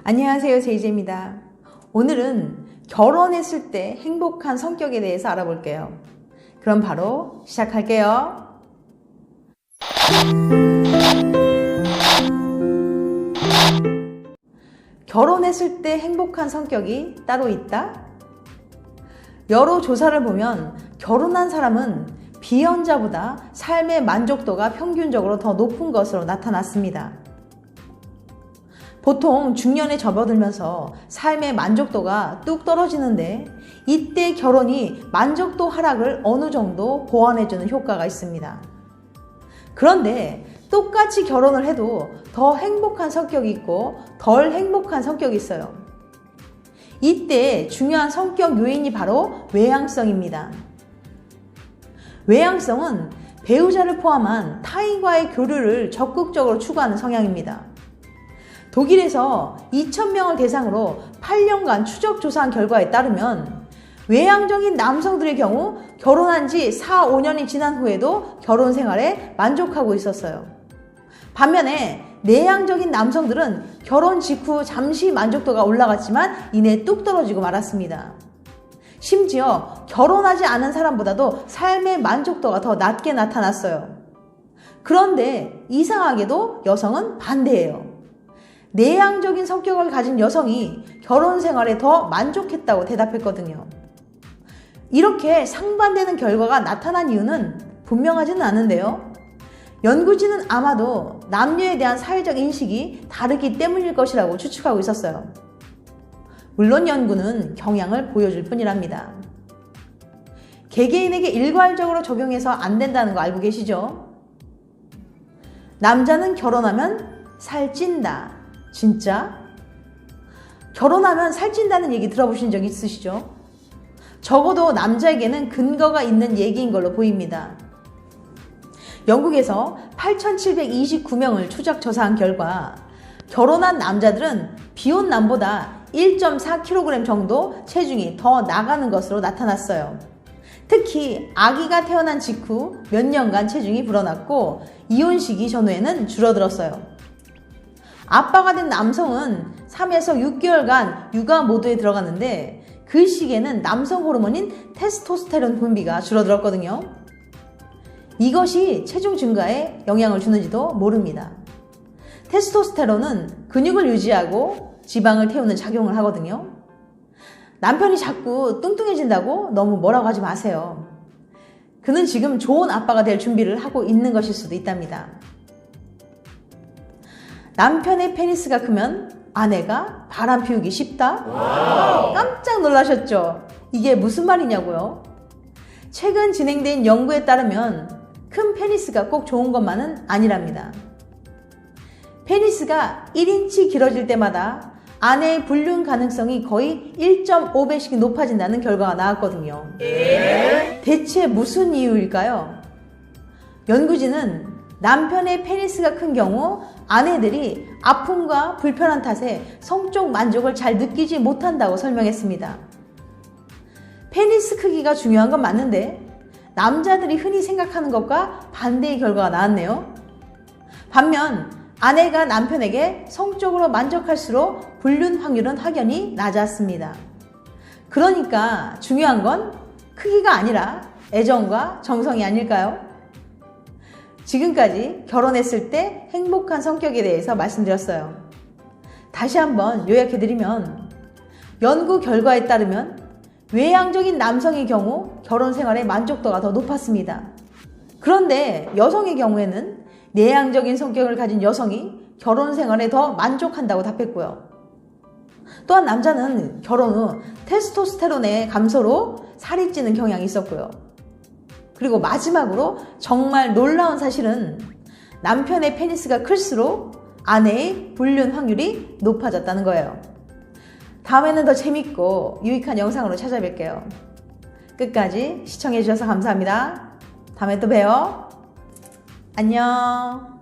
안녕하세요, 제이제입니다. 오늘은 결혼했을 때 행복한 성격에 대해서 알아볼게요. 그럼 바로 시작할게요. 결혼했을 때 행복한 성격이 따로 있다? 여러 조사를 보면 결혼한 사람은 비혼자보다 삶의 만족도가 평균적으로 더 높은 것으로 나타났습니다. 보통 중년에 접어들면서 삶의 만족도가 뚝 떨어지는데 이때 결혼이 만족도 하락을 어느 정도 보완해주는 효과가 있습니다. 그런데 똑같이 결혼을 해도 더 행복한 성격이 있고 덜 행복한 성격이 있어요. 이때 중요한 성격 요인이 바로 외향성입니다. 외향성은 배우자를 포함한 타인과의 교류를 적극적으로 추구하는 성향입니다. 독일에서 2,000명을 대상으로 8년간 추적 조사한 결과에 따르면 외향적인 남성들의 경우 결혼한 지 4, 5년이 지난 후에도 결혼 생활에 만족하고 있었어요. 반면에 내향적인 남성들은 결혼 직후 잠시 만족도가 올라갔지만 이내 뚝 떨어지고 말았습니다. 심지어 결혼하지 않은 사람보다도 삶의 만족도가 더 낮게 나타났어요. 그런데 이상하게도 여성은 반대예요. 내향적인 성격을 가진 여성이 결혼 생활에 더 만족했다고 대답했거든요. 이렇게 상반되는 결과가 나타난 이유는 분명하지는 않은데요. 연구진은 아마도 남녀에 대한 사회적 인식이 다르기 때문일 것이라고 추측하고 있었어요. 물론 연구는 경향을 보여줄 뿐이랍니다. 개개인에게 일괄적으로 적용해서 안 된다는 거 알고 계시죠? 남자는 결혼하면 살찐다. 진짜? 결혼하면 살찐다는 얘기 들어보신 적 있으시죠? 적어도 남자에게는 근거가 있는 얘기인 걸로 보입니다. 영국에서 8,729명을 추적 조사한 결과 결혼한 남자들은 비혼 남보다 1.4kg 정도 체중이 더 나가는 것으로 나타났어요. 특히 아기가 태어난 직후 몇 년간 체중이 불어났고 이혼 시기 전후에는 줄어들었어요. 아빠가 된 남성은 3에서 6개월간 육아 모드에 들어갔는데 그 시기에는 남성 호르몬인 테스토스테론 분비가 줄어들었거든요. 이것이 체중 증가에 영향을 주는지도 모릅니다. 테스토스테론은 근육을 유지하고 지방을 태우는 작용을 하거든요. 남편이 자꾸 뚱뚱해진다고 너무 뭐라고 하지 마세요. 그는 지금 좋은 아빠가 될 준비를 하고 있는 것일 수도 있답니다. 남편의 페니스가 크면 아내가 바람 피우기 쉽다? 깜짝 놀라셨죠? 이게 무슨 말이냐고요? 최근 진행된 연구에 따르면 큰 페니스가 꼭 좋은 것만은 아니랍니다. 페니스가 1인치 길어질 때마다 아내의 불륜 가능성이 거의 1.5배씩 높아진다는 결과가 나왔거든요. 대체 무슨 이유일까요? 연구진은 남편의 페니스가 큰 경우 아내들이 아픔과 불편한 탓에 성적 만족을 잘 느끼지 못한다고 설명했습니다. 페니스 크기가 중요한 건 맞는데 남자들이 흔히 생각하는 것과 반대의 결과가 나왔네요. 반면 아내가 남편에게 성적으로 만족할수록 불륜 확률은 확연히 낮았습니다. 그러니까 중요한 건 크기가 아니라 애정과 정성이 아닐까요? 지금까지 결혼했을 때 행복한 성격에 대해서 말씀드렸어요. 다시 한번 요약해드리면 연구 결과에 따르면 외향적인 남성의 경우 결혼 생활의 만족도가 더 높았습니다. 그런데 여성의 경우에는 내향적인 성격을 가진 여성이 결혼 생활에 더 만족한다고 답했고요. 또한 남자는 결혼 후 테스토스테론의 감소로 살이 찌는 경향이 있었고요. 그리고 마지막으로 정말 놀라운 사실은 남편의 페니스가 클수록 아내의 불륜 확률이 높아졌다는 거예요. 다음에는 더 재밌고 유익한 영상으로 찾아뵐게요. 끝까지 시청해주셔서 감사합니다. 다음에 또 봬요. 안녕.